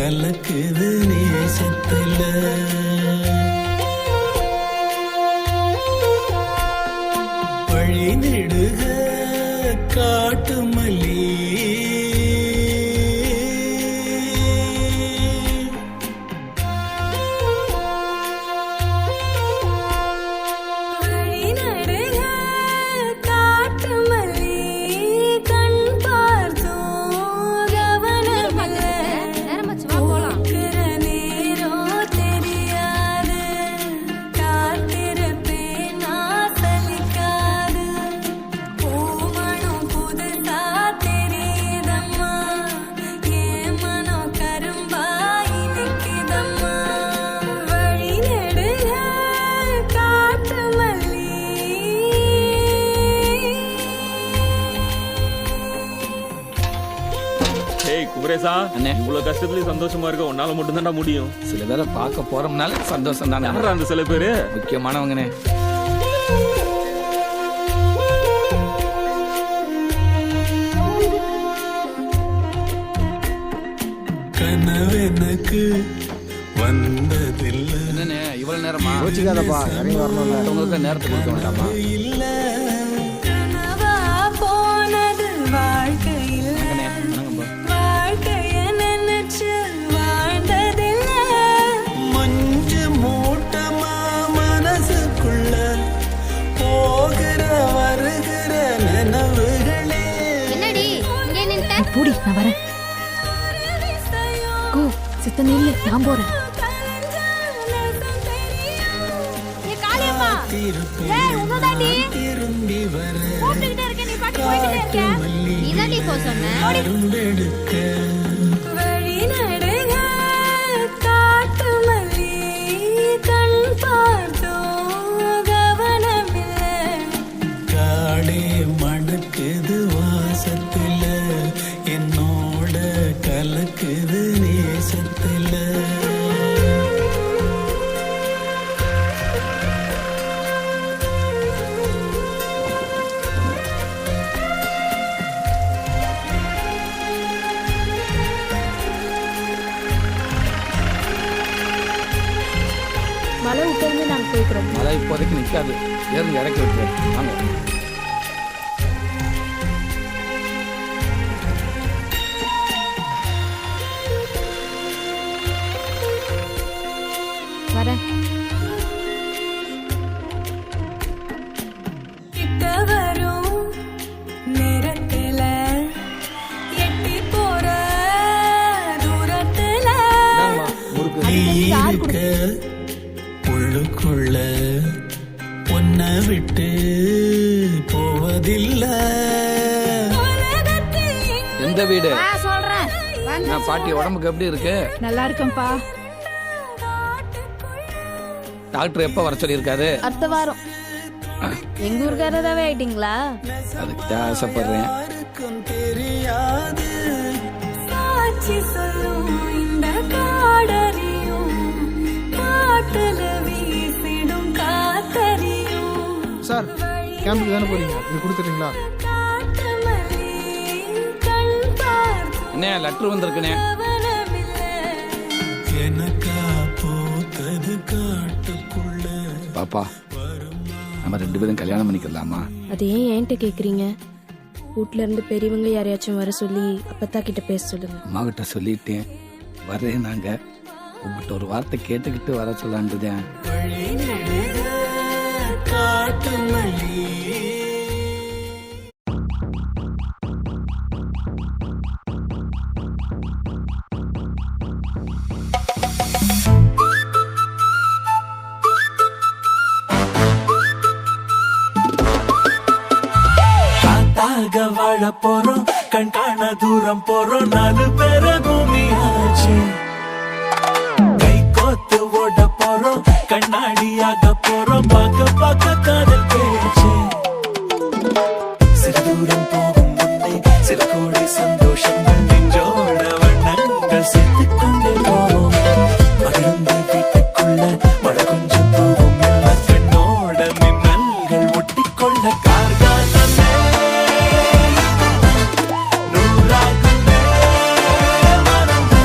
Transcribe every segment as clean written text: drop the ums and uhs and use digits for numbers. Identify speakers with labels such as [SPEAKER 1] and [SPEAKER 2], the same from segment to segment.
[SPEAKER 1] கலக்குது நேசத்துல வழி நெடுக காட்டு மல்லி
[SPEAKER 2] குமரேசா, இவ்வளவு கஷ்டத்துலயும் சந்தோஷமா இருக்க உன்னால மட்டும் தான்டா முடியும்.
[SPEAKER 3] சில பேரை பார்க்க போறோம்னால சந்தோஷம் தானே.
[SPEAKER 2] அந்த சில பேரு
[SPEAKER 3] முக்கியமானவங்கனே.
[SPEAKER 1] கனவெனக்கு வந்ததில்லை.
[SPEAKER 3] என்னண்ணே இவ்வளவு நேரமா?
[SPEAKER 4] யோசிக்காதப்பா, இறங்கி வரணும்ல.
[SPEAKER 3] உங்களுக்கு நேரத்துக்கு கொடுக்க வேண்டாமா?
[SPEAKER 5] பூடி நான் வரேன். ஓ சித்தனே இல்ல, நான் போறேன்.
[SPEAKER 1] காடே மணக்குது வாசத்துல என்னோட கலக்குது நேசத்துல
[SPEAKER 5] மழை விட்டு நாங்க போய்க்கிறோம்.
[SPEAKER 3] மழை இப்போதைக்கு நிக்காது, ஏறி இறக்கி விட்டுருவோம். வாங்க.
[SPEAKER 5] வரேன்.
[SPEAKER 1] உள்ளுக்குள்ள பொன்ன விட்டு போவதில்லை.
[SPEAKER 3] எந்த வீடு?
[SPEAKER 5] சொல்றேன்.
[SPEAKER 3] நான் பாட்டி உடம்புக்கு எப்படி இருக்கு?
[SPEAKER 5] நல்லா இருக்கேன்ப்பா.
[SPEAKER 3] டாக்டர் எப்ப வர சொல்லியிருக்காரு?
[SPEAKER 5] அடுத்த வாரம். எங்க ஊருக்காரராவே ஆயிட்டீங்களா?
[SPEAKER 3] அதுக்கு ஆசைப்படுறேன்.
[SPEAKER 1] தெரியாது
[SPEAKER 4] சார், கேம்புக்கு தானே போறீங்க? இது கொடுத்துறீங்களா?
[SPEAKER 3] என்ன லெட்டர் வந்திருக்குனே?
[SPEAKER 1] எனக்கா போத்தது காட்டுக்குள்ள.
[SPEAKER 3] பாப்பா, நம்ம 2 பேரும் கல்யாணம் பண்ணிக்கலாமா?
[SPEAKER 6] அது ஏன் என்கிட்ட கேக்குறீங்க? வீட்ல இருந்து பெரியவங்க யாரையாச்சும் வர சொல்லி அப்பத்தா கிட்ட பேச சொல்லுங்க.
[SPEAKER 3] அம்மா கிட்ட சொல்லிட்டேன், வரேன். நாங்க உங்ககிட்ட ஒரு வார்த்தை கேட்டுக்கிட்டு வர சொல்லான்ட்டுதான்.
[SPEAKER 1] காட்டு மல்லி வாழ போறோம், கண் காண தூரம் போறோம், 4 பேர பூமி ஆச்சு. கை கோத்து ஓட போறோம், கண்ணாடியாக போறோம், பார்க்க பார்க்க காதல் பேச்சு. சிறு தூரம் போகும் முன்னே சில கோடி சந்தோஷங்கள் நெஞ்சோட வண்ணங்கள் சேர்த்துக் கொண்டே போவோம். மகிழ்ந்த வீட்டுக்குள்ள மழை கொஞ்சம் போவோம், எல்லா கண்ணோட மின்னல்கள் ஒட்டிக்கொள்ள கார்காலமே நூறாகுமே மறந்து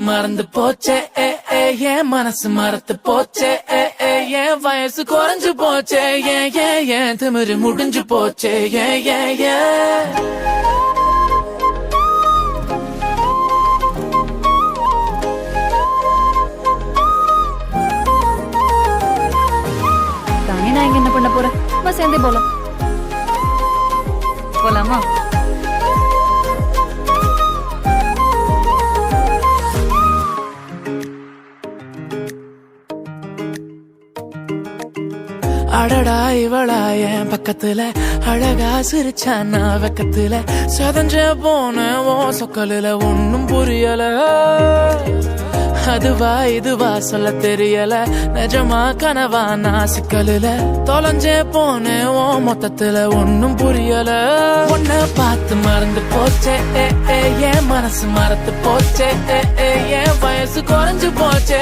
[SPEAKER 7] மறந்து போச்சே என் மனசு மறந்து போச்சே என் வயசு குறைஞ்சு போச்சே ஏன் திமிரு முடிஞ்சு போச்சே ஏன்
[SPEAKER 8] தானே நான் இங்க என்ன பண்ண போறேன் சேர்ந்தே போலாம் போலாமா
[SPEAKER 7] அடடா இவளா என் பக்கத்துல அழகா சிரிச்சானா வெக்கத்துல சதஞ்ச போன ஓ சொக்கலுல ஒன்னும் புரியல அதுவா இதுவா சொல்ல தெரியல நிஜமா கனவா நான் சிக்கலுல தொலைஞ்சே போன ஓ மொத்தத்துல ஒன்னும் புரியல உன்னை பார்த்து மறந்து போச்சே என் மனசு மறந்து போச்சே என் வயசு குறைஞ்சு போச்சே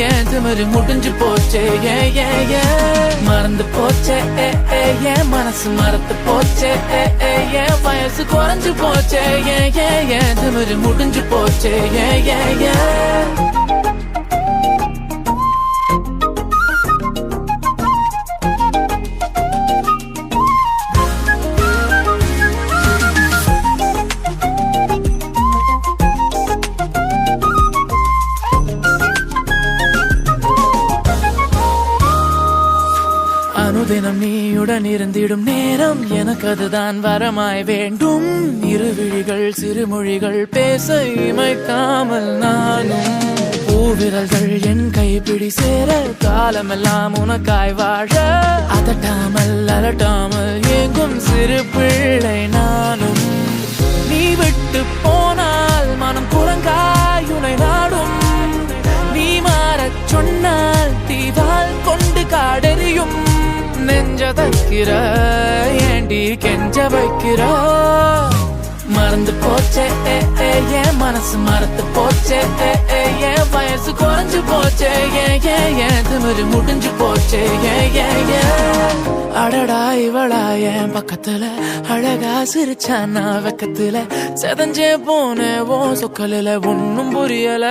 [SPEAKER 7] ஏன் திமிரு முடிஞ்சு போச்சே ஏன் மறந்து போச்சே என் மனசு மறந்து போச்சே என் வயசு குறைஞ்சு போச்சே ஏன் திமிரு முடிஞ்சு போச்சே ஏன் அனுதினம் நீயுடன் இருந்திடும் நேரம் எனக்கு அதுதான் வரமாய் வேண்டும் இருவிழிகள் சிறுமொழிகள் பேச இமைக்காமல் நானும் பூவிரல்கள் என் கைப்பிடி சேர காலமெல்லாம் உனக்காய் வாழ அதட்டாமல் அலட்டாமல் எங்கும் சிறு பிள்ளை நானும் நீ விட்டு போனால் மனம் குரங்காய் உனை நாடும் நீ மாறச் சொன்னால் தீவால் கொண்டு காடெறியும் நெஞ்ச தைக்கிற ஏண்டி கெஞ்ச வைக்கிற மறந்து போச்சே என் மனசு மறந்து போச்சே என் வயசு குறைஞ்சு போச்சே ஏன் திமிரு முடிஞ்சு போச்சே அடடா இவளா என் பக்கத்துல அழகா சிரிச்சானா வெக்கத்துல செதஞ்சே போன ஓ சொக்கலுல ஒன்னும் புரியல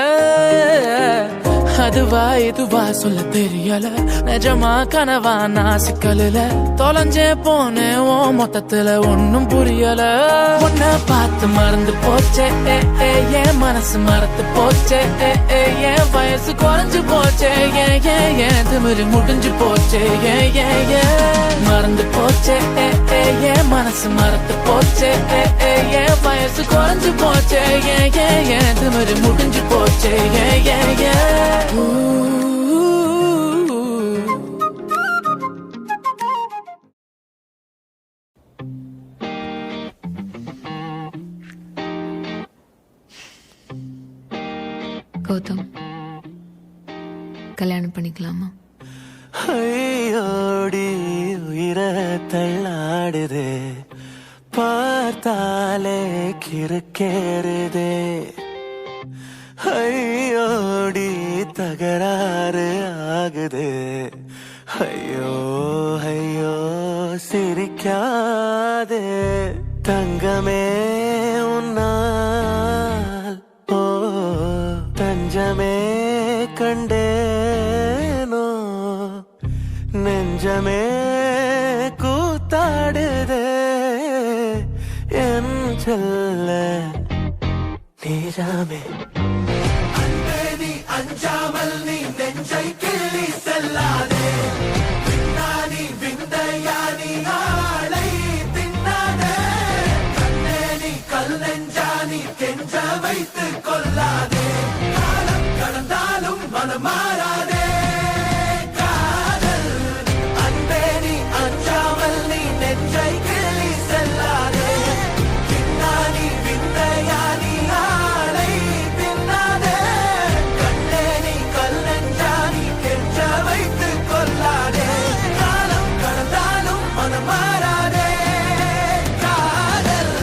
[SPEAKER 7] அதுவா இதுவா சொல்ல தெரியல நிஜமா கனவா நான் சிக்கலுல தொலைஞ்சே போன ஓ மொத்தத்துல ஒன்னும் புரியல உன்னை பார்த்து மறந்து போச்சே என் மனசு மறந்து போச்சே என் வயசு குறைஞ்சு போச்சே ஏன் திமிரு முடிஞ்சு போச்சே ஏன் மறந்து போச்சே என் மனசு மறந்து போச்சே என் வயசு குறைஞ்சு போச்சே ஏன் திமிரு முடிஞ்சு போச்சே ஏன்
[SPEAKER 8] கௌதம் கல்யாணம் பண்ணிக்கலாமா
[SPEAKER 1] ஐயோடி உயிர தள்ளாடுதே பார்த்தாலே கிறுக்கேறுதே ஐயோடி தகராறு ஆகுது ஐயோ ஐயோ சிரிக்காதே தங்கமே உன்னால் ஓ தஞ்சமே கண்டேனோ நெஞ்சமே கூத்தாடுதே என் செல்ல நீராமே அஞ்சாமல் நீ நெஞ்சை கிள்ளி செல்லாதே விண்ணானி விந்தையானி ஆளை தின்னாதே கண்ணே நீ கல் நெஞ்சானி கெஞ்ச வைத்து கொள்ளாதே காலம் கடந்தாலும் மனம் மாறாதே காதல் அன்பே நீ அஞ்சாமல் நீ நெஞ்சை கிள்ளி செல்லாதே விண்ணானி விந்தையானி ஆளை தின்னாதே கண்ணே நீ கல் நெஞ்சானி கெஞ்ச வைத்து கொள்ளாதே காலம் கடந்தாலும் மனம் மாறாதே காதல்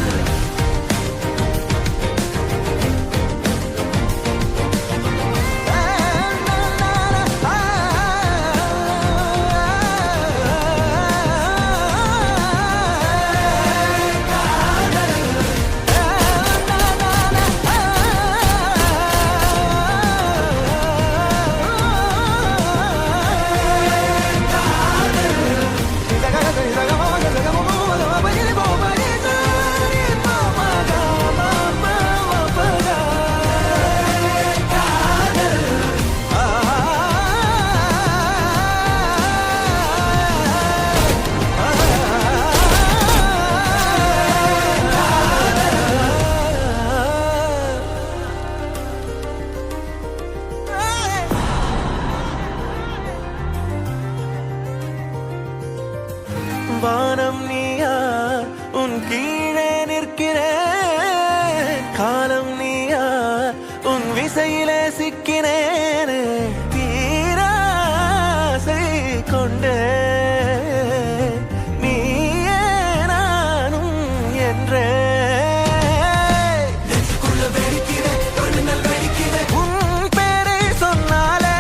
[SPEAKER 1] விசையிலே சிக்கினேனே தீராசை கொண்டே நீயே நானும் என்றே உன் பேரை சொன்னாலே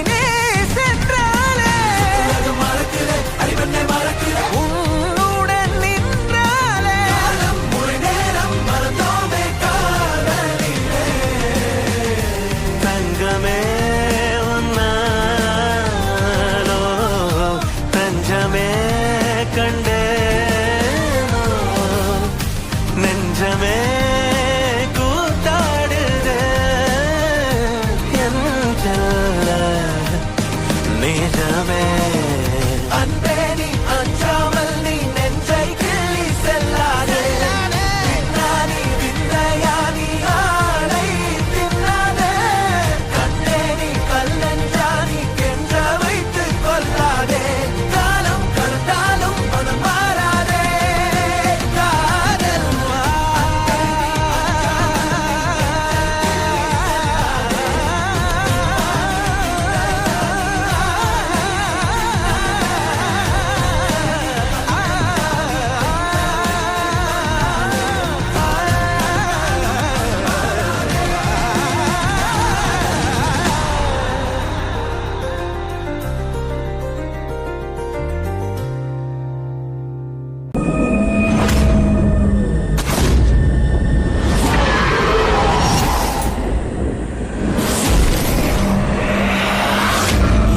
[SPEAKER 1] நீ சென்றாலே உன்னுடன் நின்றாலே தங்கமே உன்னாலோ தஞ்சமே கண்டேனோ நெஞ்சமே கூத்தாடுதே என் செல்ல நிஜமே அன்பே நீ அஞ்சாமல் நீ நெஞ்சை கிள்ளி செல்லாதே பின்னாடி விந்தையா நீ ஆடை தின்னாதே கண்ணே நீ கல்லஞ்சா நீ கென்ற வைத்துக் கொள்ளாதே காலம் கடந்தாலும் மனம் மாறாதே காதல்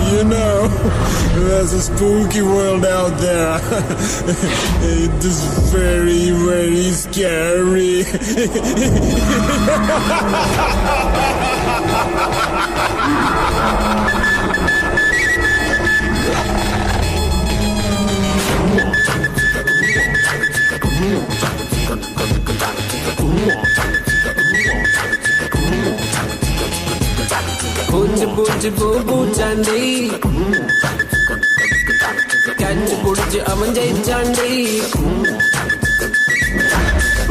[SPEAKER 9] You know, there's a spooky world out there. It is very, very scary.
[SPEAKER 10] பூச்சி பூச்சி பூ பூச்சாண்டி கச்சு புடிச்சு அவன் ஜெயிச்சாண்டி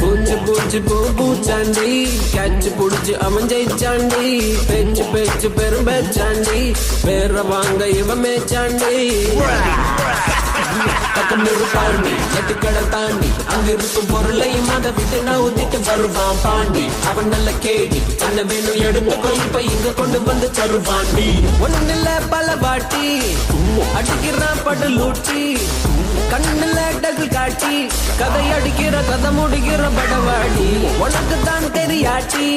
[SPEAKER 10] பூச்சி பூச்சி பூ பூச்சாண்டி கச்சு புடிச்சு அவன் ஜெயிச்சாண்டி பேச்சு பேச்சு பெரும் பேச்சாண்டி பேர வாங்க இவன் மேச்சாண்டி பக்கம் பாண்டி எட்டுக்கடை தாண்டி அங்க இருக்கும் பொருளையும் அதை விட்டு நான் ஊத்திட்டு வருவான் பாண்டி அவன் நல்ல கேடி என்ன வேணும் எடுத்துக்கோ இப்ப இங்க கொண்டு வந்து தருவாண்டி ஒண்ணுல பல வாட்டி அடிக்கிறான் படு லூட்டி கண்ணுல டகு காட்டி கதை அடிக்கிற கதை முடிக்கிற படவாடி உனக்கு தான் தெரியாட்டி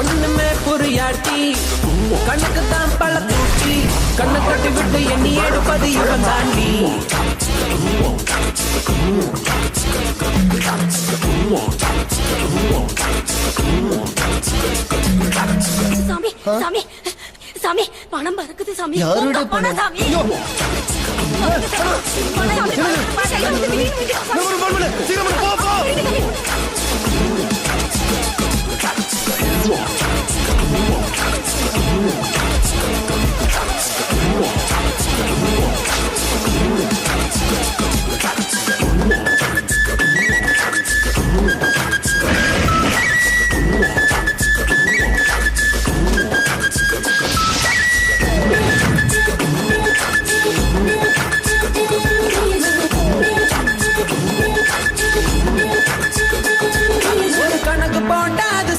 [SPEAKER 10] ஒண்ணுமே புரியாட்டி கண்ணுக்கு தான் பல தூட்டி கண்ணை கட்டி விட்டு எண்ணி எடுப்பது இவன் தாண்டி
[SPEAKER 6] சாமி சாமி சாமி பணம் பறக்குது சாமி
[SPEAKER 4] யாரோட பணம்?
[SPEAKER 6] சாமி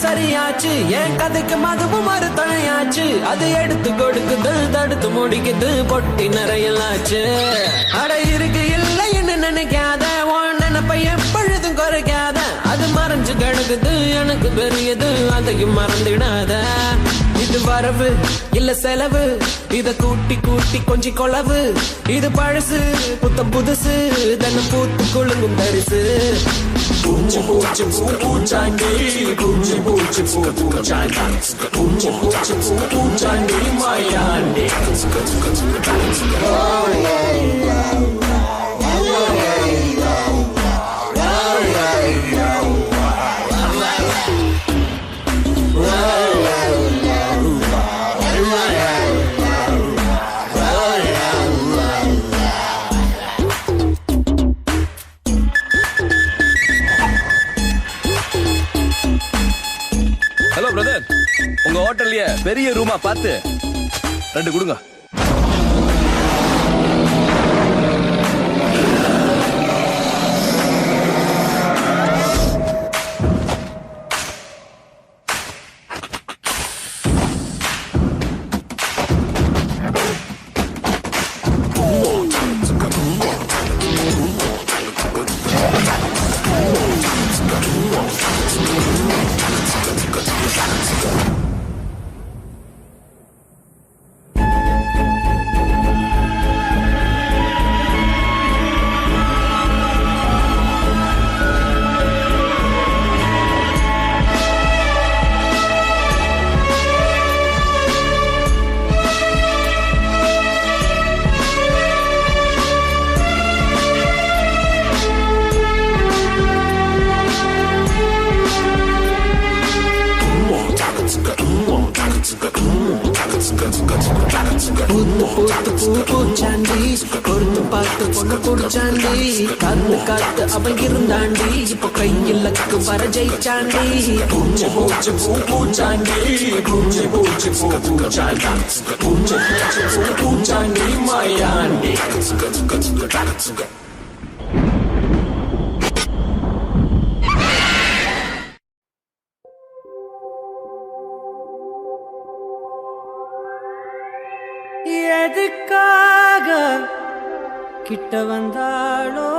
[SPEAKER 6] சரியாச்சு என் கதைக்கு மதுவும் ஒரு துணையாச்சு அது எடுத்து கொடுக்குது தடுத்து முடிக்குது பொட்டி நிறையலாச்சு அட இருக்கு இல்லைன்னு நினைக்காத உன் நினைப்பை எப்பொழுதும் குறைக்காத அது மறைஞ்சு கிடக்குது எனக்கு பெரியது அதையும் மறந்துடாத இது வரவு இல்ல செலவு இத கூட்டி கூட்டி கொஞ்சி கொளவு இது பழசு புத்தம் புதுசு தன்னை பூத்து கொழுங்கும் தரிசு பூச்சி பூச்சி பூ பூச்சாண்டி பூச்சி பூச்சி பூ பூச்சாண்டி பூச்சி பூச்சி பூ பூச்சாண்டி மாயாண்டி
[SPEAKER 11] ஹலோ பிரதர், உங்க ஹோட்டல்லயே பெரிய ரூமா பார்த்து 2 கொடுங்க.
[SPEAKER 6] பூச்சாண்டி பொறுத்து பார்த்து பொண்ணு குடிச்சாண்டி காத்து காத்து அவன் இருந்தாண்டி இப்ப கையில் லக்கு வர ஜெயிச்சாண்டி பூச்சி பூச்சி பூச்சாண்டி பூச்சி பூச்சி பூச்சாண்டி பூச்சி பூச்சி பூச்சாண்டி மாயாண்டி.
[SPEAKER 10] எதுக்காக கிட்ட வந்தாளோ,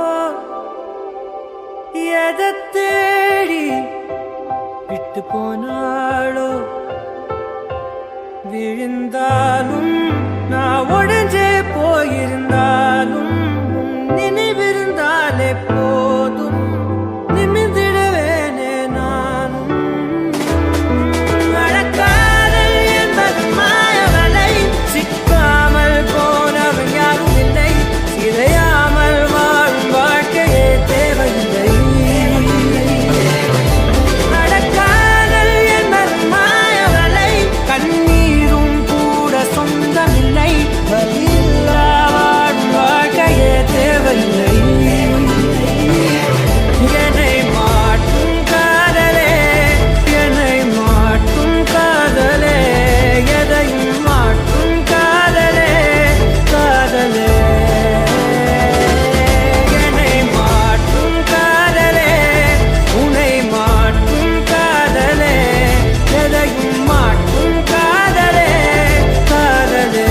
[SPEAKER 10] எதை தேடி விட்டு போனாளோ, விழுந்தாலும் நான் உடைஞ்சே போயிருந்தாலும் நினைவிருந்தாலே போதும் நிமிந்திடுவேனே நானும். அழக்காதல் என்பது மாயவலை, சிக்காமல் போனவன் யாரும் இல்லை, சிதையாமல் வாழும் வாழ்க்கையே தேவையில்லை. அழக்காதல் என்பது மாயவலை, கண்ணீரும் கூட சொந்தமில்லை, வலியில்லா வாழும் வாழ்க்கையே தேவையில்லை. என்னை மாட்டும் காதலே, என்னை மாட்டும் காதலே, எதையும் மாட்டும் காதலே, காதலே. என்னை மாட்டும் காதலே, உன்னை மாட்டும் காதலே, எதையும் மாட்டும் காதலே, காதலே.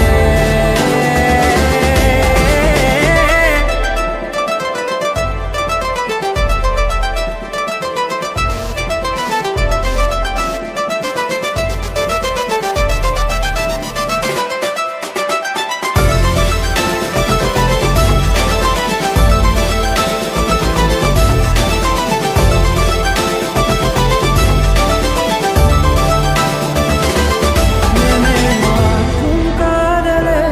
[SPEAKER 10] என்னை மாட்டும் காதலே,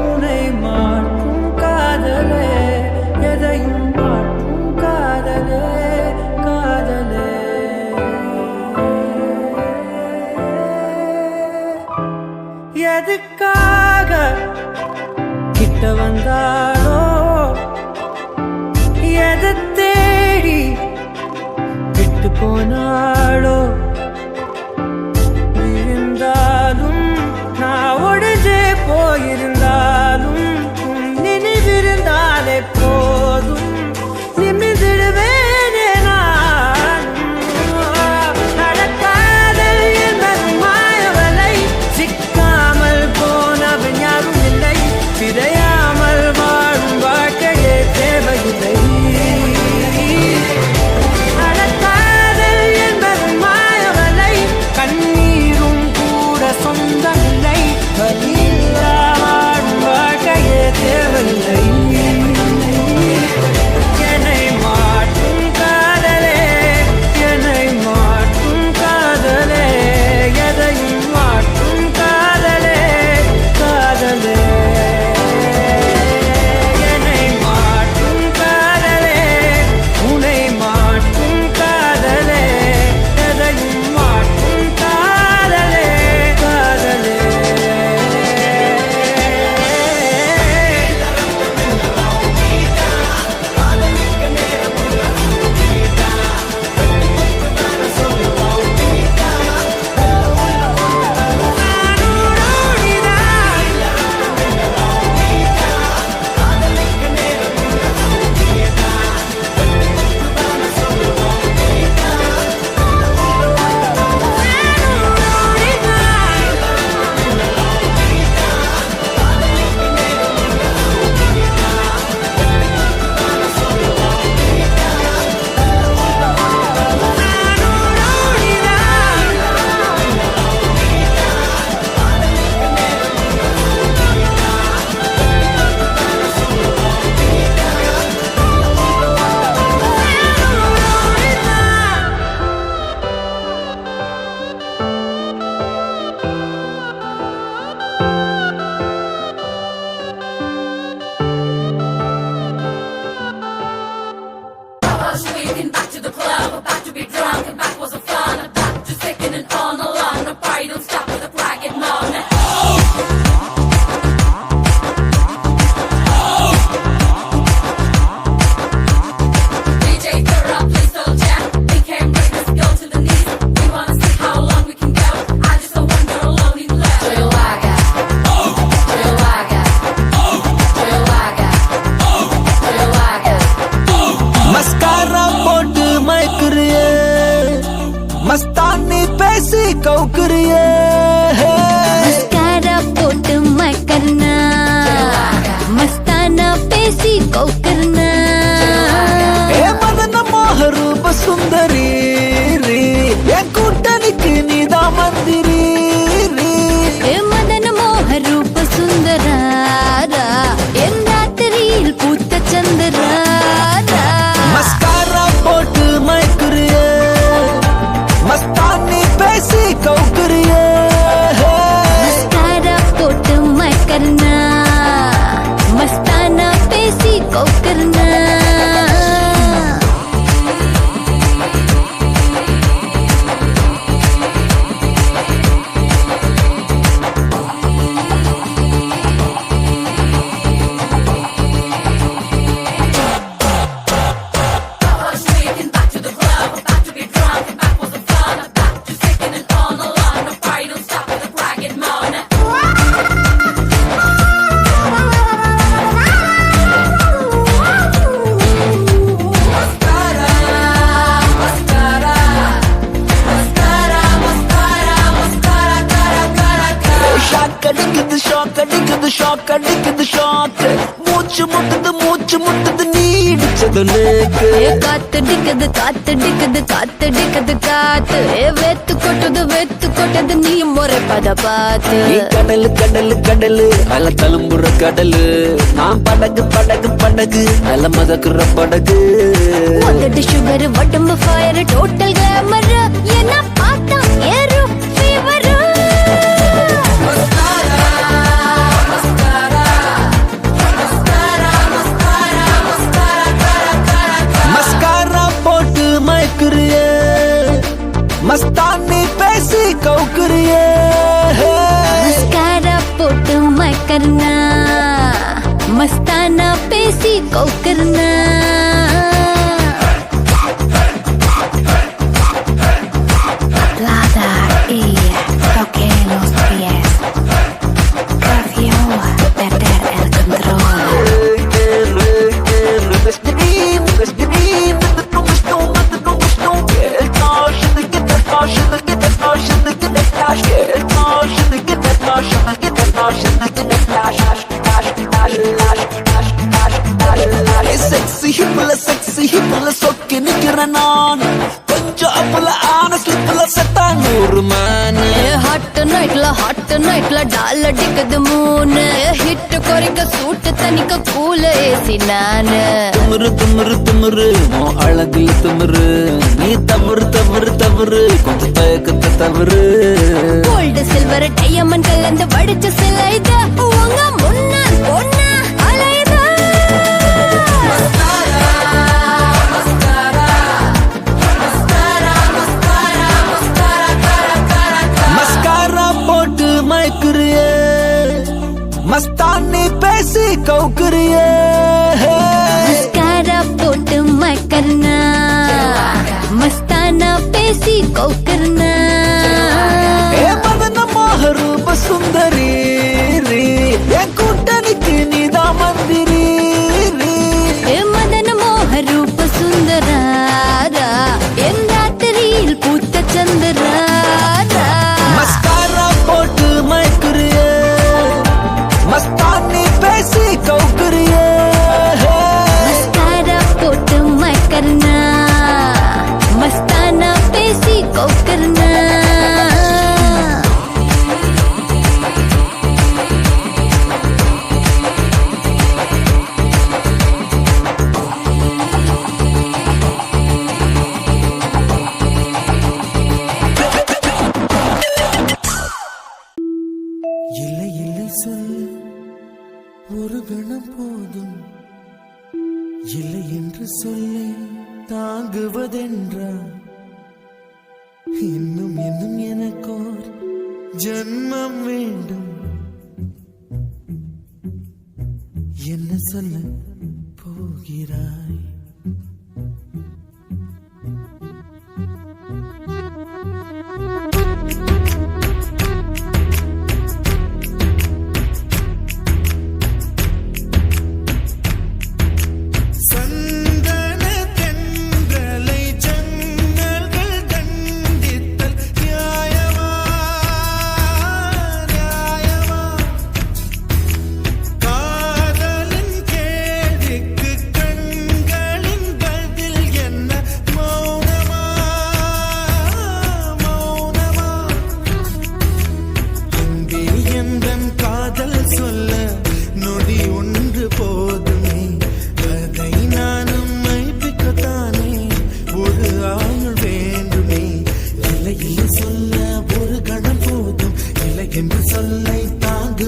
[SPEAKER 10] உன்னை மாட்டும் காதலே, எதையும் மாட்டும் காதலே, காதலே. எதுக்காக கிட்ட வந்தாளோ, எதை தேடி விட்டு போனாளோ, இருந்தாலும் நான் உடைஞ்சே போயிருந்தாலும் நினைவிருந்தாலே போதும் நிமிந்திடுவேனே நானும். நடக்காதல் என்பது மாயவலை, சிக்காமல் போனவன் யாரும் இல்லை, சிதையாமல் வாழ
[SPEAKER 6] மஸ்தானி பேசி கௌக்குறியே
[SPEAKER 8] மஸ்காரா போட்டு மக்கர்னா மஸ்தானா பேசி கௌக்கர்னா
[SPEAKER 6] ஏ மதன மோக ரூப சுந்தரி என் கூட்டணிக்கு நீதான் மந்திரி
[SPEAKER 8] ஏ மதன மோக ரூப சுந்தராரா என் ராத்திரியில் பூத்த சந்திராரா
[SPEAKER 6] மஸ்காரா போட்டு மயக்குறியே மஸ்தானி பேசி கௌக்குறியே
[SPEAKER 8] மஸ்காரா போட்டு மக்கர்னா மஸ்தானா பேசி கௌக்கர்னா
[SPEAKER 6] ஷாக் அடிக்குது ஷாக் மூச்சு முட்டுது நீ இடிச்சது நேக்கு
[SPEAKER 8] காத்தடிக்குது காத்தடிக்குது காத்தடிக்குது காத்து வெத்து கொட்டது நீ முறை பத பார்த்து
[SPEAKER 6] நீ கடலு கடலு கடலு அல தழும்புற கடலு நான் படகு அல மதக்குற படகு
[SPEAKER 8] உதடு சுகர் உடம்பு ஃபயர் டோட்டல் கிளாமர் என்ன பார்த்தா ஏறும் ஃபீவர்
[SPEAKER 6] மஸ்காரா போட்டு மயக்குறியே மஸ்தானி பேசி கௌக்குறியே
[SPEAKER 8] மஸ்காரா போட்டு மக்கர்னா மஸ்தானா பேசி கௌக்கர்னா
[SPEAKER 6] செக்ஸி ஹிப்ல சொக்கி நிக்கிறேன் நான் கொஞ்சம் அப்பல ஆன ஸ்லிப்ல செத்தா 100 மேன்
[SPEAKER 8] ஹாட் நைட்ல டால் அடிக்குது மூணு ஹிட் குறைக்க சூட்டு தனிக்க கூல ஏசி நானு
[SPEAKER 6] திமிரு உன் அழகுல திமிரு நீ தவறு கொஞ்சம் தயக்கத்தை தவறு
[SPEAKER 8] கோல்டு சில்வர் டைமண்ட் கலந்து வடிச்ச சிலைத உங்க முன்னால் பொண்ணா அலைதா
[SPEAKER 6] மஸ்காரா போட்டு மயக்குறியே மஸ்தானி பேசி கௌக்குறியே
[SPEAKER 8] மஸ்காரா போட்டு மக்கர்னா மஸ்தானா பேசி கௌக்கர்னா
[SPEAKER 6] ஏ மதன மோக ரூப சுந்தரி என் கூட்டணிக்கு நீதான் மந்திரி
[SPEAKER 8] ஏ மதன மோக ரூப சுந்தராரா என் ராத்திரியில் பூத்த சந்திராரா
[SPEAKER 6] மஸ்காரா போட்டு மயக்குறியே மஸ்தானி பேசி கௌக்குறியே
[SPEAKER 8] மஸ்காரா போட்டு மக்கர்னா மஸ்தானா பேசி கௌக்கர்னா
[SPEAKER 1] இல்லை சொல் ஒரு கணம் போதும் இல்லை என்று சொல்லி தாங்குவதென்றா இன்னும் எனக்கோர் ஜன்மம் வேண்டும் என்ன சொல்ல போகிறாய்
[SPEAKER 9] சந்தன தென்றலை ஜன்னல்கள் கண்டித்து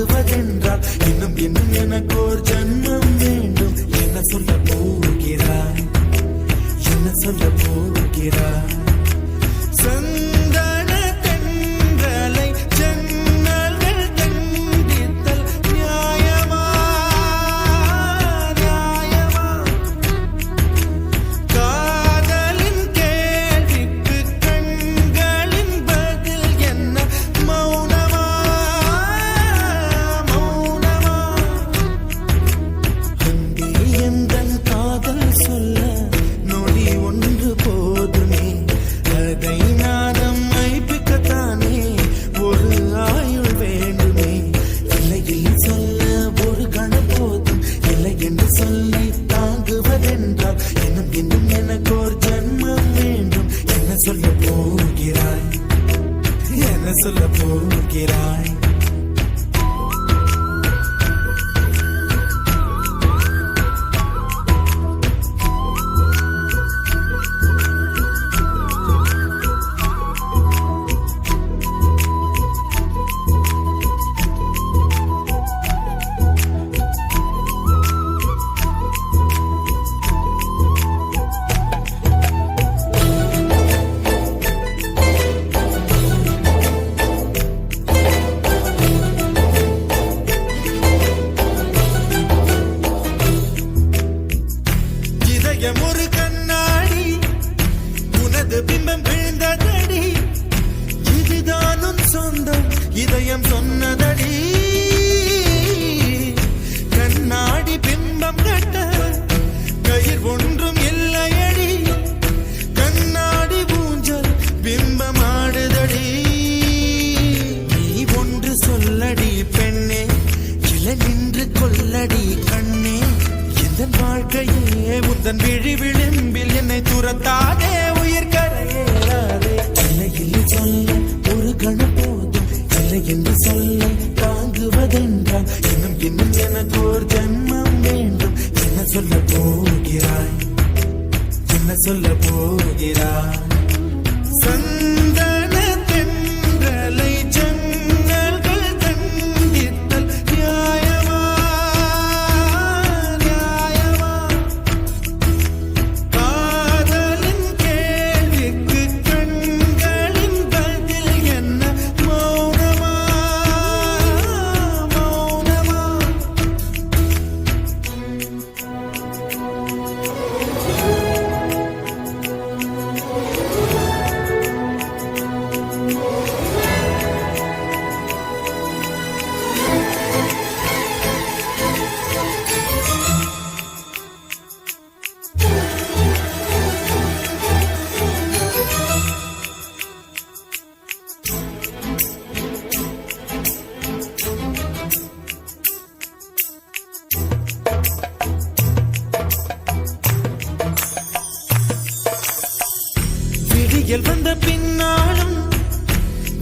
[SPEAKER 1] தாங்குவதென்றால் இன்னும் இன்னும் எனக்கு ஒரு ஜன்மம் வேண்டும். என்ன சொல்ல போகிறாய், என்ன சொல்ல போகிறாய்? சந்தன தென்றலை ஜன்னல்கள் தண்டித்தல் நியாயமா, நியாயமா? காதலின் கேள்விக்கு கண்களின் பதில் என்ன? மௌனமா, மௌனமா? அங்கே எந்தன் காதல் சொல்ல நொடி ஒன்று போதுமே, அதை நாதம் மைப்பிக்கத்தானே ஒரு ஆயுள் வேண்டுமே. இல்லையில் சொல்ல ஒரு கணம் போதும், இல்லை என்று சொல்லி தாங்குவதென்றால் இன்னும் இன்னும் எனக்கு ஒரு ஜன்மம் வேண்டும். என்ன சொல்ல போகிறாய், என்ன சொல்ல போகிறாய்? இதயம் ஒரு கண்ணாடி, உனது பிம்பம் விழுந்ததடி, இதுதான் உன் சொந்தம் இதயம் சொன்னதடி. கண்ணாடி பிம்பம் கட்ட கயிர் ஒன்றும் இல்லையடி, கண்ணாடி ஊஞ்சல் பிம்பம் ஆடுதடி. நீ ஒன்று சொல்லடி பெண்ணே, இல நின்று கொல்லடி கண்ணே. எந்த வாழ்க்கையே உந்தன் விழி விளிம்பில் என்னை துரத்தாதே, உயிர் கரையேறாதே. இல்லையில் சொல்ல ஒரு கணம் போதும், இல்லை என்று சொல்ல தாங்குவதென்றால் இன்னும் இன்னும் எனக்கு ஒரு ஜன்மம் வேண்டும். என்ன சொல்ல போகிறாய், என்ன சொல்ல போகிறாய்? சந்தன தென்றலை ஜன்னல்கள் தண்டித்தல் நியாயமா, நியாயமா? காதலின் கேள்விக்கு கண்களின் பதில் என்ன? மௌனமா, மௌனமா? விடியல் வந்த பின்னாலும்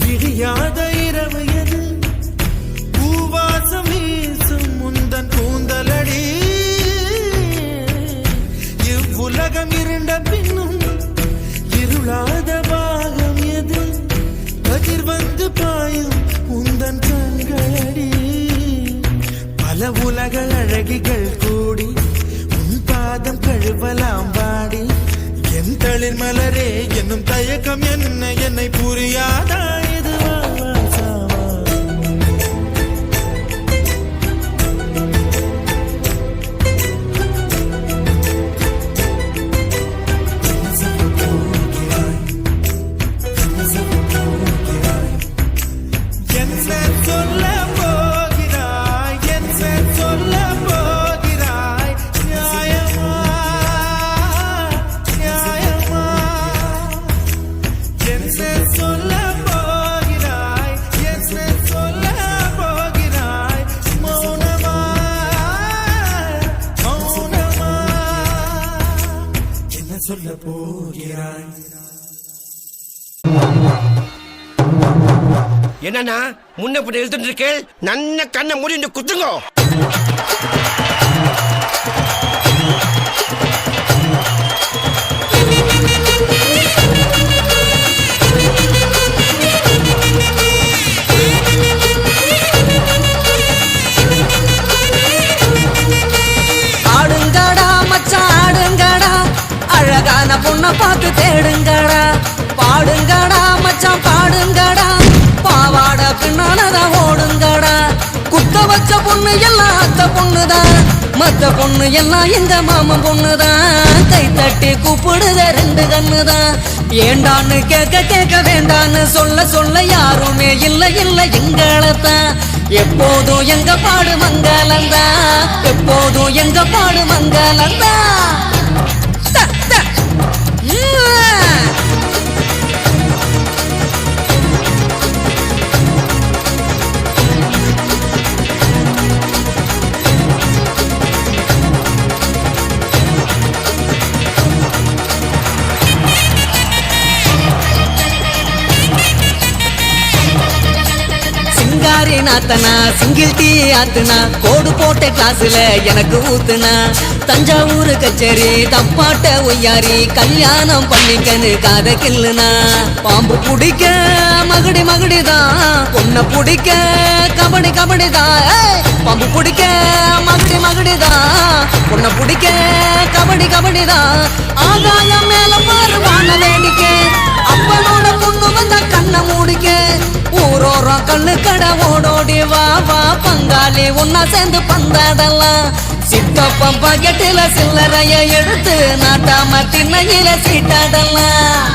[SPEAKER 1] விடியாத இரவு எது? பூவாசம் வீசும் முந்தன் கூந்தலடி. இவ்வுலகம் இருண்ட பின்னும் இருளாத பாகம் எது? கதிர் வந்து பாயும் உந்தன் கண்களடி. பல உலக அழகிகள் கூடி உன் பாதம் கழுவலாம் வாடி. என் தளிர் மலரே என்னும் தயக்கம் என்ன, என்னை புரியாதா? இது வாசாவா? என்ன சொல்ல போகிறாய், என்ன சொல்ல போகிறாய்? என்ன சொல்ல போகிறாய், என்ன சொல்ல போகிறாய்? நியாயமா, நியாயமா? என்ன சொல்ல போகிறாய், என்ன சொல்ல போகிறாய்? மௌனமா, மௌனமா? என்ன சொல்ல போகிறாய்?
[SPEAKER 12] என்னன்னா முன்ன பின்ன எழுத்துட்டு இருக்கு, நன்ன கண்ணை மூடி குத்துங்கோ.
[SPEAKER 6] மத்த பொண்ணு எல்லாம் எங்க மாமன் பொண்ணுதான் கை தட்டி கூப்பிடுத ரெண்டு கண்ணுதான் ஏண்டான்னு கேட்க கேட்க வேண்டான்னு சொல்ல சொல்ல யாருமே இல்ல இல்ல எங்களத்தான் எப்போதும் எங்க பாடு மங்களந்தா எப்போதும் எங்க பாடு மங்களந்தா நாத்தனா சிங்கிள் டீ ஆத்துனா கோடு போட்ட கிளாஸ்ல எனக்கு ஊத்துனா தஞ்சாவூர் கச்சேரி தப்பாட்ட ஒய்யாரி கல்யாணம் பண்ணிக்கன்னு காத கில்லுனா பாம்பு பிடிக்க மகுடி மகுடிதான் பொண்ண பிடிக்க கபடி கபடிதான் பாம்பு பிடிக்க மகுடி மகுடிதான் பொண்ண பிடிக்க கபடி கபடிதான் ஆகாயம் மேல மாறுவான வேடிக்கை அப்பனோட பொண்ணு வந்த கண்ண மூடிக்க ஊரோரம் கண்ணு கடை ஓடோடி வா வா பங்காளி ஒன்னா சேர்ந்து பந்தாடலாம் சித்தப்பம் பாக்கெட்டில சில்லறைய எடுத்து நாட்டாம திண்ணையில சீட்டாடலாம்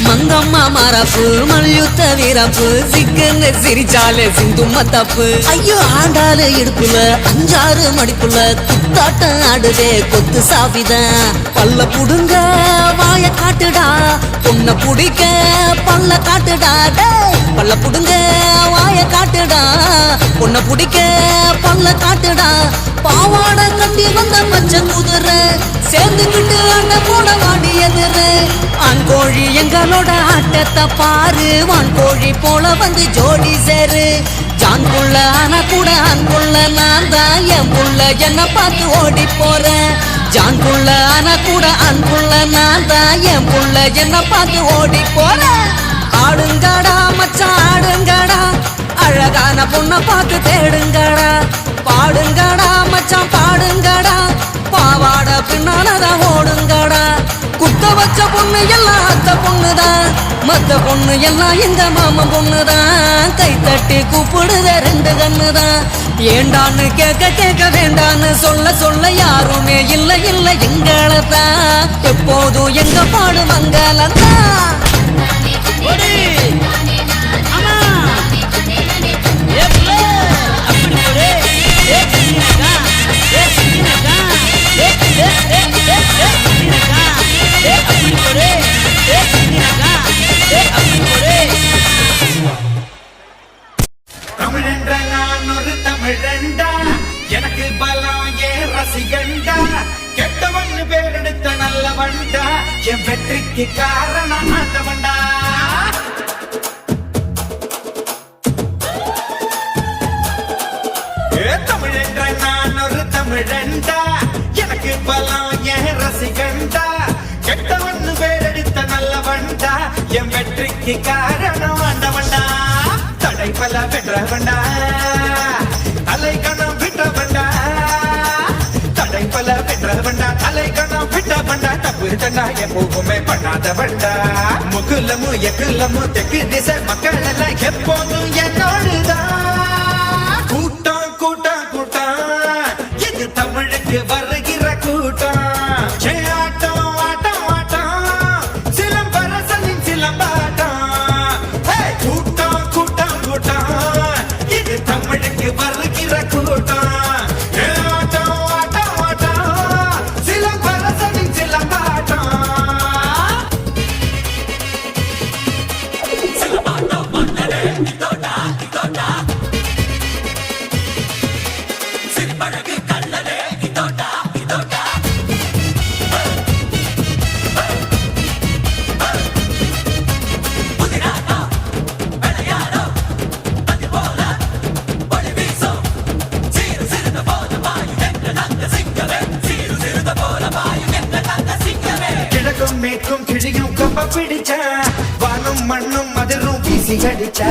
[SPEAKER 6] மங்கம்மா மரப்பு மல்யுத்த வீரப்பு சிக்குன்னு சிரிச்சாலே சிந்தும்ம தப்பு ஐயோ ஆண்டாளு இடுப்புல 5-6 மடிப்புல குத்தாட்டம் ஆடுதே கொத்து சாவிதான் பல்ல புடுங்க வாய காட்டுடா பொண்ண புடிக்க பல்ல காட்டுடா பல்ல புடுங்க வாய காட்டுடா பொண்ண புடிக்க பல்ல காட்டுடா பாவாட கட்டி வந்த பச்சை குதிரை சேர்ந்துக்கிட்டு அண்ண போட வாடி எதிரு ஆண் கோழி எங்களோட ஆட்டத்தை பாரு வான் கோழி போல வந்து ஜோடி சேரு ஜான் புள்ள ஆனா கூட ஆண் புள்ள நான் தான் என் புள்ள என்ன பார்த்து ஓடி போறேன் ஜான் புள்ள ஆனா கூட ஆண் புள்ள நான் தான் என் புள்ள என்ன பார்த்து ஓடி போறேன் ஆடுங்கடா மச்சான் ஆடுங்கடா அழகான பொண்ணை பார்த்து தேடுங்கடா பாடுங்கடா மச்சான் பாடுங்கடா பாவாட பின்னாலதான் ஓடுங்கடா குத்த வச்ச பொண்ணு எல்லாம் அத்த பொண்ணுதான் மத்த பொண்ணு எல்லாம் எங்க மாமன் பொண்ணுதான் கை தட்டி கூப்பிடுத ரெண்டு கண்ணுதான் ஏண்டான்னு கேட்க கேட்க வேண்டான்னு சொல்ல சொல்ல யாருமே இல்ல இல்ல எங்களத்தான் எப்போதும் எங்க பாடு மங்களத்தான்
[SPEAKER 1] தமிழென்ற நான் ஒரு தமிழண்டா எனக்கு பலம் ஏன் ரசிகண்டா கெட்டவன்னு பேரெடுத்த நல்லவண்டா என் வெற்றிக்கு காரணம் ஆண்டவண்டா தமிழென்ற நான் ஒரு தமிழண்டா எனக்கு பலம் ஏன் ரசிகண்டா கெட்டவன்னு பேரெடுத்த நல்லவண்டா என் வெற்றிக்கு காரணம் ஆண்டவண்டா தடை பல வென்றவண்டா தலை கணம் விட்டவண்டா தடை பல வென்றவண்டா தலை கணம் விட்டவண்டா தப்பு தண்டா எப்பவுமே பண்ணாதவண்டா முகுலமு எக்குலமு தெற்கு திசை மக்கள் எல்லாம் எப்போதும் என்னோடுதான் கூட்டம் கூட்டம் கூட்டம் இது தமிழுக்கு வருகிற கூட்டம் ஆட்டம் ஆட்டம் ஆட்டம் சிலம்பரசனின் சிலம்பாட்டம் கூட்டம் கூட்டம் கூட்டம் இது தமிழுக்கு வருகிற கூட்டம் ஆட்டம் ஆட்டம் ஆட்டம் சிலம்பரசனின் சிலம்பாட்டம் சிலம்பாட்டம் மன்னரே இதோடா இதோடா சிறுபழகு கல்லரே இதோடா ஊசி அடிச்சா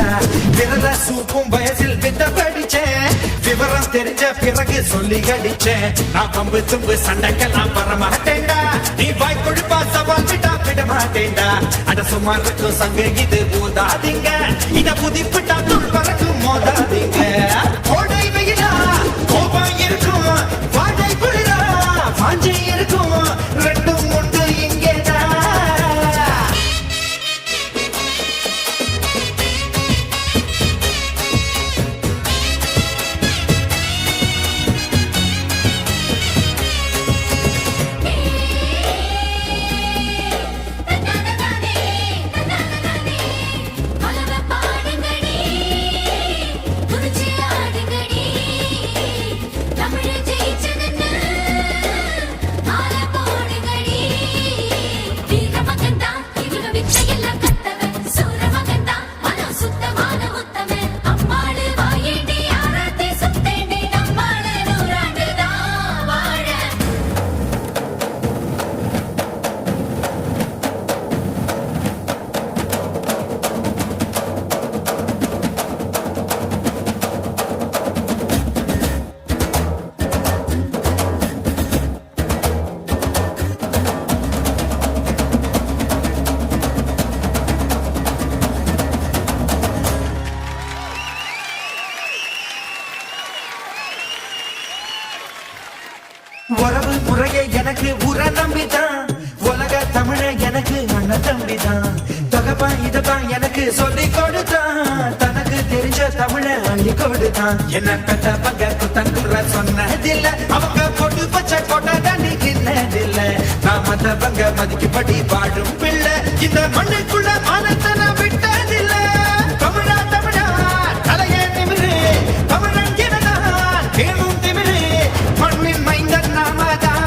[SPEAKER 1] விரல சூப்பும் வயசில் வித்த படிச்சேன் விவரம் தெரிஞ்ச பிறகு சொல்லி அடிச்சேன் நான் பம்பு தும்பு சண்டைக்கெல்லாம் வர மாட்டேன்டா நீ வாய் கொழுப்பா சவால் விட்டா விட மாட்டேன்டா அட சுமார் இருக்கும் சங்க இது ஊதாதீங்க இத புதிப்பிட்டா துள் பறக்கும் மோதாதீங்க கோடை வெயிலா கோபம் இருக்கும் வாடை குளிரா வாஞ்சை இருக்கும் ரெண்டும் உண்டு இங்கேதான் உறவு முறையை எனக்கு உர நம்பிதான் உலக தமிழ எனக்கு அண்ணன் தம்பிதான் தகப்பன் இததான் எனக்கு சொல்லி கொடுத்தான் தனக்கு தெரிஞ்ச தமிழ அள்ளி கொடுத்தான் என்ன பெற்ற பங்க குத்தங்குற சொன்னதில்ல அவங்க கொண்டு பச்சை கொட்ட தண்ணி கிண்ணதில்ல நான் மத்த பங்க மதிக்கப்படி வாழும் பிள்ளை இந்த மண்ணுக்குள்ள மானத்தை நான் விட்டதில்ல தமிழா தமிழா தலையே நிமிரு தமிழன் எனதான் கேளும் திமிரு மண்ணின் மைந்தன் நாமதான்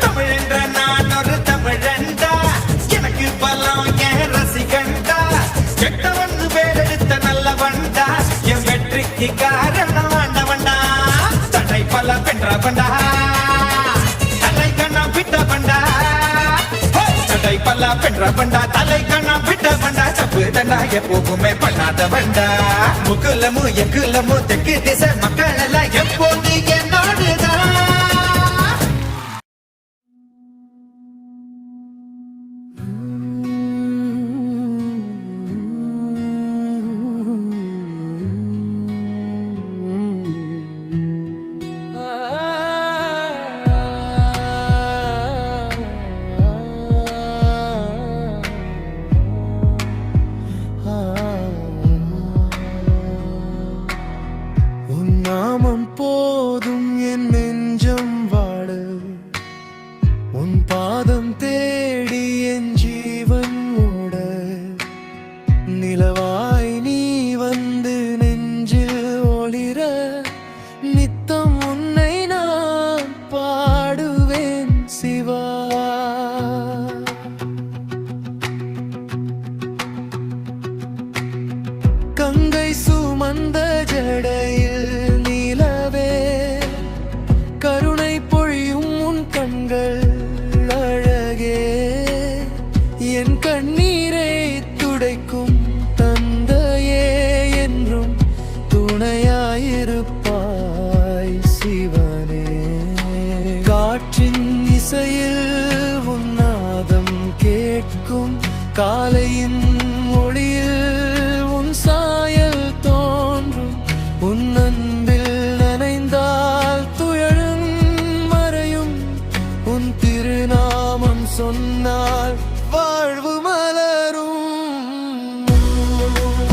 [SPEAKER 1] தமிழென்ற நான் ஒரு தமிழண்டா எனக்கு பலம் என் ரசிகண்டா கெட்டவன் பேரெடுத்த நல்லவண்டா என் வெற்றிக்கு காரணம் ஆண்டவண்டா தடை பல பெற்றவண்டா தலை கண்ணா விட்டவண்டா தடை பல பெற்றவண்டா தலை கண்ணா விட்டவண்டா தப்பு தண்டா எப்போவுமே பண்ணாதவண்டா முக்குலமு எக்குலமு தெற்கு திசை மக்கள் எல்லாம் எப்போது என்னோடுதான்
[SPEAKER 9] நாமம் போதும் என் நெஞ்சம் வாட உன் பாதம் தேடி என் ஜீவன் ஓட நிலவாய் நீ வந்து நெஞ்சில் ஒளிர நித்தம் உன்னை நான் பாடுவேன் சிவா கங்கை சுமந்த ஜடையில் நீலவே கருணை பொழியும் உன் கண்கள் அழகே என் கண்ணீரை துடைக்கும் தந்தையே என்றும் துணையாயிருப்பாய் சிவனே காற்றின் இசையில் உன் நாதம் கேட்கும் காலையின் ஒளியில் உன் சாயல் தோன்றும் உன் அன்பில் நனைந்தால் துயரும் மறையும் உன் திருநாமம் சொன்னால் வாழ்வு மலரும்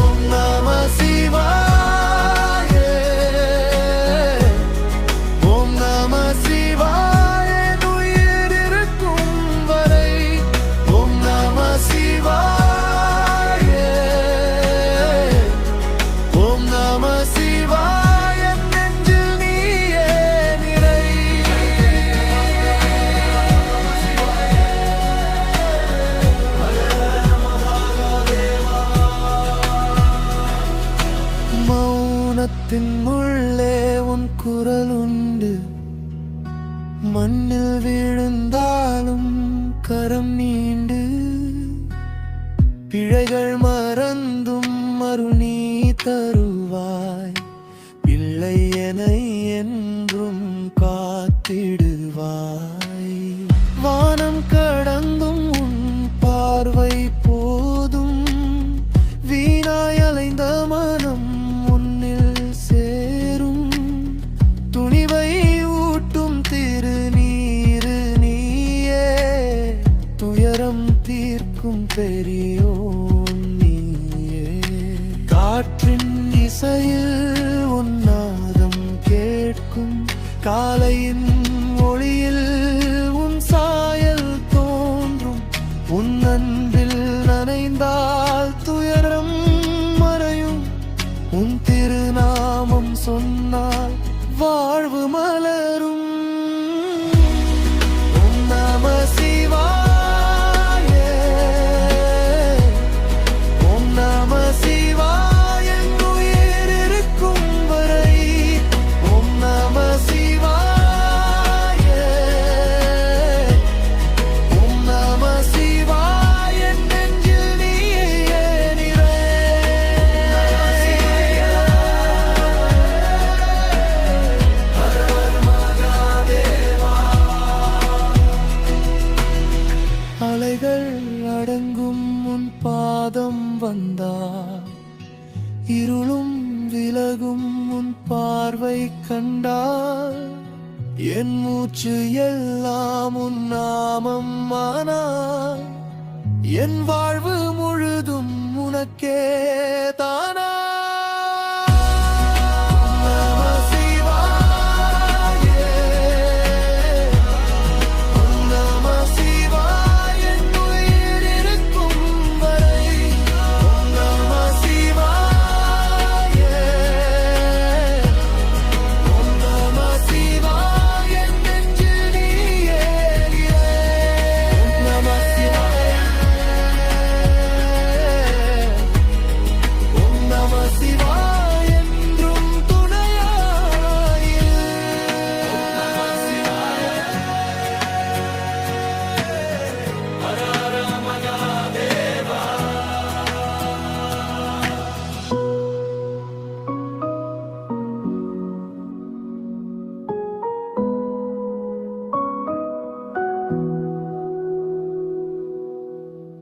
[SPEAKER 9] ஓம் நம சிவாய ஓம் நம சிவாய உயிர் இருக்கும் வரை ஓம் நம சிவாய ஓம் நம சிவாய நெஞ்சில் நீயே நிறை
[SPEAKER 1] விழுந்தாலும் கரம் நீண்டு பிழைகள் மறந்தும் அருள் நீ தருவாய் பிள்ளை என என்றும் காத்திடுவாய் வானம் கடந்தும் உன் பார்வை போதும் வீணாய் அலைந்த மனம் உன்னில் சேரும் துணிவை ஊட்டும் திருநீரு நீயே துயரம் தீர்க்கும் பெரியோன் நீயே காற்றின் இசையில் உன்னாதம் கேட்கும் காலையின் ஒளியில் உன் சாயல் தோன்றும் உன் அன்பில் நனைந்தால் துயரம் மறையும் உன் திருநாமம் சொன்னால் வாழ்வு மலரும் ஓம் நம சிவாய ஓம் நம சிவாய என் உயிர் இருக்கும் வரை ஓம் நம சிவாய ஓம் நம சிவாய என் நெஞ்சில் நீயே நிறை அலைகள் அடங்கும் உன் பாதம் வந்தார் இருளும் விலகும் உன் பார்வை கண்டார் என் மூச்சு எல்லாம் உன் நாமம் ஆனார் என் வாழ்வு முழுதும் உனக்கே